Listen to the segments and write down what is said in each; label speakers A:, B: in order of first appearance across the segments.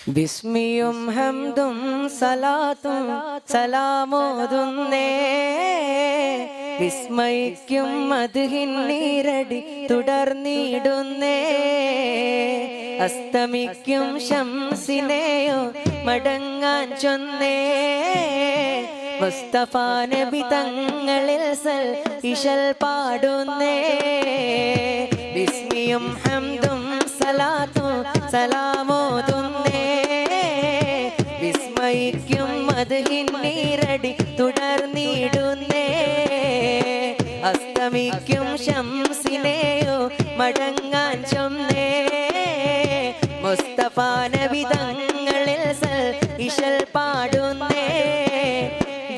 A: ബിസ്മിയും ഹംദും സലാത്തും സലാമോതുന്നേ വിസ്മയിക്കും മദ്ഹിൻ നീരടി തുടർന്നിടുന്നേ അസ്തമിക്കും ശംസിനെയോ മടങ്ങാൻ ചൊന്നേ മുസ്തഫ നബി തങ്ങളിൽ സൽ ഇശൽ പാടുന്നേ ബിസ്മിയും ഹംദും സലാത്തും സലാമോതുന്നേ വിസ്മയിക്കും മദ്ഹിൻ നീരടി തുടർന്നിടുന്നേ അസ്തമിക്കും ശംസിനെയോ മടങ്ങാൻ ചൊന്നേ മുസ്തഫ നബി തങ്ങളിൽ സൽ ഇശൽ പാടുന്നേ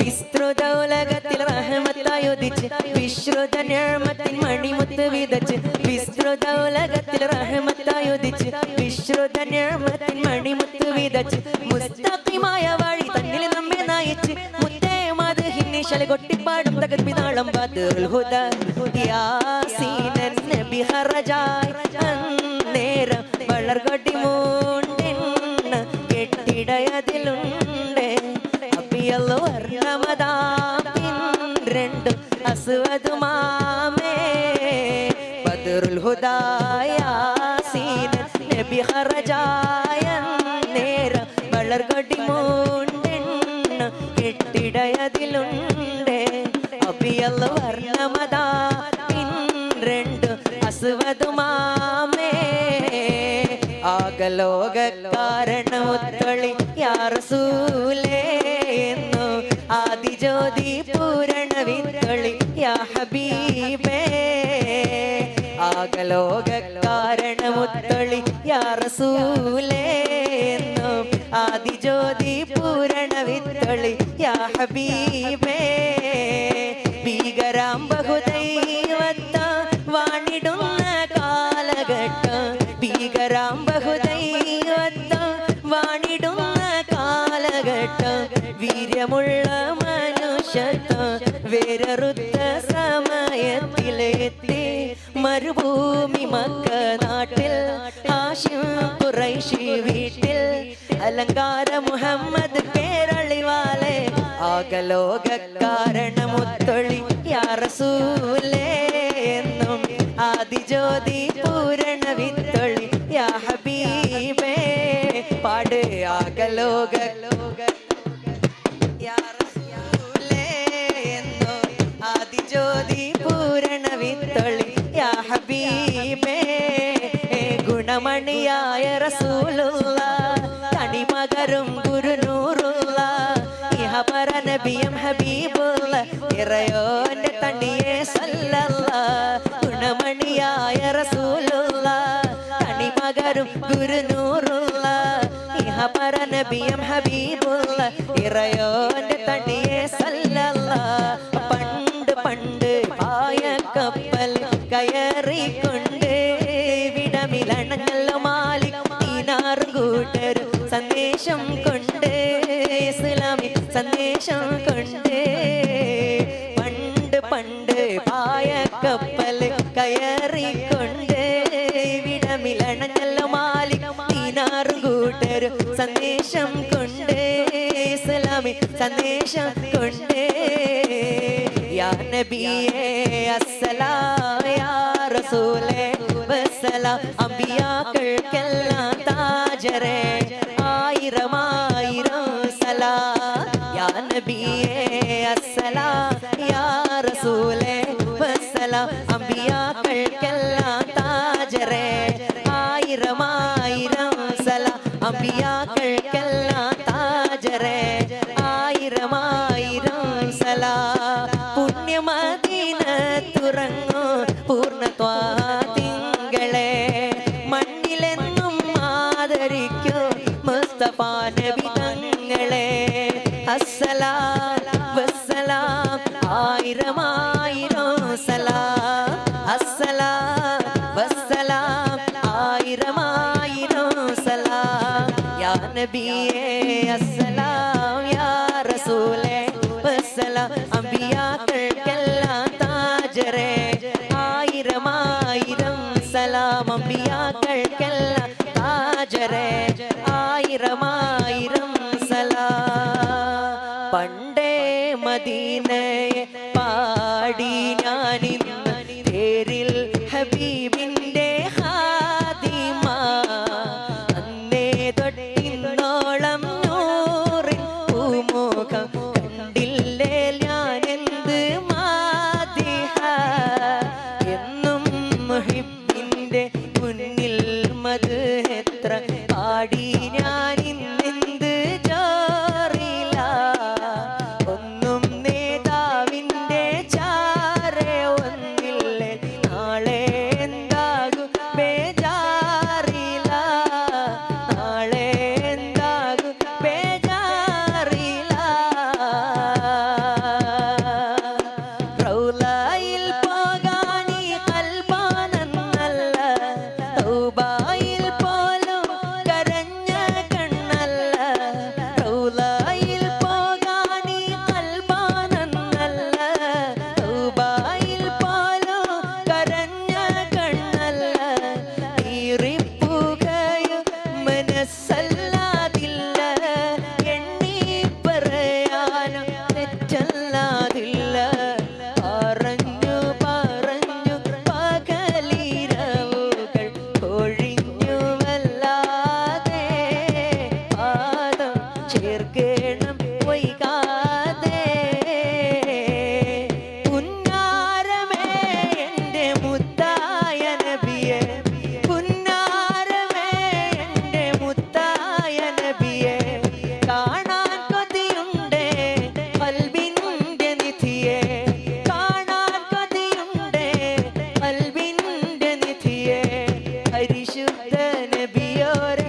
A: വിസ്തൃത ഉലകത്തിൽ റഹ്മത്തായി ഉദിച്ച് വിശ്രുത നിഅമത്തിൻ മണിമുത്ത് വിതച്ച് വിസ്തൃത ഉലകത്തിൽ റഹ്മത്തായി ഉദിച്ച് വിശ്രുത നിഅമത്തിൻ മണിമുത്ത് വിതച്ച് മുസ്തഖിമായ വഴി തന്നിൽ നമ്മെ നയിച്ച് മുത്തേ മദ്ഹിൻ നിശൽ കൊട്ടിപ്പാടും തകർപ്പിനാളം ബദറുൽ ഹുദ യാസീനൻ നബി ഹറജായ് അന്നേരം വളർകൊടി മൂണ്ടെണ്ണ കെട്ടിടയതിലുണ്ട് അപ്പിയല്ലോ വർണ്ണമതാപിൻ രണ്ടും അസ്വദുമാമേ ബദറുൽ ഹുദ യാസീനൻ നബി ഹറജായ അന്നേരം വളർകൊടി മൂണ്ടെണ്ണ കെട്ടിടയതിലുണ്ട് അപ്പിയല്ലോ വർണ്ണമതാപിൻ രണ്ടും അസ്വദുമാമേ ആകലോകകാരണമുത്തളി യാ റസൂലേ എന്നു ആദിജ്യോതി പൂരണ വിത്തളി യാ ഹബീബേ ആകലോകകാരണമുത്തളി യാ റസൂലേ എന്നു ആദിജ്യോതി പൂരണ വിത്തളി യാ ഹബീബേ ഭീകരാം ബഹുദൈവത്ത വാണിടുന്ന കാലഘട്ടം ഭീകരാം ബഹുദൈവത്ത വാണിടുന്ന കാലഘട്ടം വീര്യമുള്ള മനുഷ്യത്വം വേരറുത്ത സമയത്തിലെത്തി മരുഭൂമി മക്ക നാട്ടിൽ ഹാഷിം ഖുറൈശി വീട്ടിൽ അലങ്കാര മുഹമ്മദ് പേരളിവാലെ ആകലോകകാരണമുത്തൊളി യാ റസൂലേ എന്നും ആദിജ്യോതി പൂരണ വിത്തൊളി യാ ഹബീബേ പാട് ആകലോക യാ റസൂലേ എന്നും ആദിജ്യോതി പൂരണ വിത്തൊളി യാ ഹബീബേ ഗുണമണിയായ റസൂലുള്ള തണിമകരും ഗുരുനൂറുള്ള ഇഹപര നബിയും ഹബീബുള്ള ഇറയോന്റെ തണിയെ സല്ലല്ലാഹ് ഗുണമണിയായ റസൂലുള്ള തണിമകരും ഗുരുനൂറുള്ള ഇഹപര നബിയും ഹബീബുള്ള ഇറയോന്റെ തണിയെ സല്ലല്ലാഹ് പണ്ട് പണ്ട് പായ കപ്പൽ കയറിക്കൊണ്ട് വിടമിലണഞ്ഞല്ലോ മാലിക് ദീനാർ കൂട്ടരും സന്ദേശം കൊണ്ട് ഇസ്ലാമിൽ സന്ദേശം കൊണ്ട് പണ്ട് പണ്ട് പായ കപ്പൽ കയറിക്കൊണ്ട് വിടമിലണഞ്ഞല്ലോ മാലിക് ദീനാർ കൂട്ടരും സന്ദേശം കൊണ്ട് ഇസ്ലാമിൽ സന്ദേശം കൊണ്ട് യാ നബിയേ അസ്സലാം യാ റസൂലേ വസ്സലാം അംബിയാക്കൾക്കെല്ലാം താജരേ ആയിരം ആയിരം സലാം യാ നബിയേ അസ്സലാം യാ റസൂലേ വസ്സലാം അംബിയാക്കൾക്കെല്ലാം താജരേ ആയിരം ആയിരം സലാം അംബിയാക്കൾക്കെല്ലാം താജരേ ആയിരം ആയിരം സലാം പുണ്യമദീന തുറങ്ങൂ പൂർണ്ണത്വാ തിങ്കളെ മണ്ണിലെന്നും ആദരിക്കൂ മുസ്തഫ നബി തങ്ങളെ അസ്സലാം വസ്സലാം ആയിരം ആയിരം സലാം അസ്സലാം വസ്സലാം ആയിരം ആയിരം സലാം യാ നബിയേ അസ്സലാം യാ റസൂലേ വസ്സലാം അംബിയാക്കൾക്കെല്ലാം താജരേ ആയിരം ആയിരം സലാം അംബിയാക്കൾക്കെല്ലാം താജരേ ആയിരം മത് എത്ര പാടി ഞാൻ ഇന്നെന്ത് ചോറില്ല ഒന്നും നേതാവിൻ്റെ ചാരെ ഒന്നില്ലേ നാളെ എന്താകും ബേജാറില്ല നാളെ എന്താകും ബേജാറില്ല റൗളയിൽ പോകാനി കൽബാനെന്നല്ല തൗബയിൽ പോലും കരഞ്ഞ കണ്ണല്ല റൗളയിൽ പോകാനി കൽബാനെന്നല്ല തൗബയിൽ പോലും കരഞ്ഞ കണ്ണല്ല ഈറിപ്പുകയും മനസ്സല്ലാതില്ല എണ്ണി പറയാനും തെറ്റല്ലാതില്ല പറഞ്ഞു പറഞ്ഞു പകലിരവുകൾ കൊഴിഞ്ഞുവല്ലാതെ പാദം ചേർക്കണം വൈകാതെ പുന്നാരമേ എൻ്റെ മുത്തായ നബിയെ പുന്നാരമേ എൻ്റെ മുത്തായ നബിയെ കാണാൻ കൊതിയുണ്ടേ കൽബിൻ്റെ നിധിയെ കാണാൻ കൊതിയുണ്ടേ കൽബിൻ്റെ നിധിയെ പരിശുദ്ധ നബിയോരെ